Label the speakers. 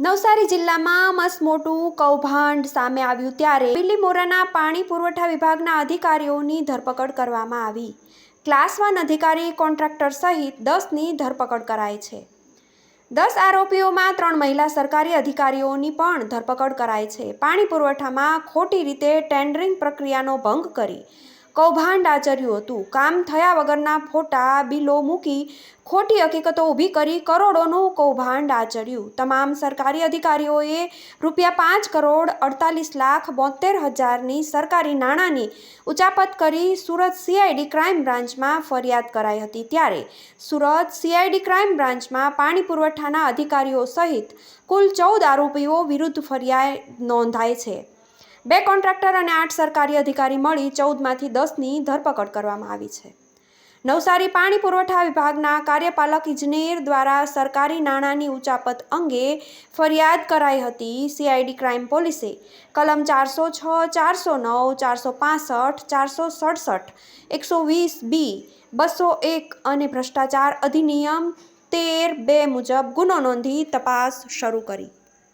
Speaker 1: નવસારી જિલ્લામાં મસમોટું કૌભાંડ સામે આવ્યું ત્યારે બિલીમોરાના પાણી પુરવઠા વિભાગના અધિકારીઓની ધરપકડ કરવામાં આવી। ક્લાસ 1 અધિકારી કોન્ટ્રાક્ટર સહિત 10ની ધરપકડ કરાઈ છે। 10 આરોપીઓમાં 3 મહિલા સરકારી અધિકારીઓની પણ ધરપકડ કરાઈ છે। પાણી પુરવઠામાં ખોટી રીતે ટેન્ડરિંગ પ્રક્રિયાનો ભંગ કરી કૌભાંડ આચર્યું હતું। કામ થયા વગરના ફોટા બિલો મૂકી ખોટી હકીકતો ઊભી કરી કરોડોનું કૌભાંડ આચર્યું। તમામ સરકારી અધિકારીઓએ ₹5,48,72,000ની સરકારી નાણાંની ઉચાપત કરી સુરત CID ક્રાઇમ બ્રાન્ચમાં ફરિયાદ કરાઈ હતી। ત્યારે સુરત CID ક્રાઇમ બ્રાન્ચમાં પાણી પુરવઠાના અધિકારીઓ સહિત કુલ 14 આરોપીઓ વિરુદ્ધ ફરિયાદ નોંધાઈ છે। 2 કોન્ટ્રાક્ટર અને 8 સરકારી અધિકારી મળી 14માંથી 10ની ધરપકડ કરવામાં આવી છે। નવસારી પાણી પુરવઠા વિભાગના કાર્યપાલક ઇજનેર દ્વારા સરકારી નાણાંની ઉચાપત અંગે ફરિયાદ કરાઈ હતી। CID ક્રાઇમ પોલીસે કલમ 406, 409, 465, 467, 120B, 201 અને ભ્રષ્ટાચાર અધિનિયમ 13(2) મુજબ ગુનો નોંધી તપાસ શરૂ કરી।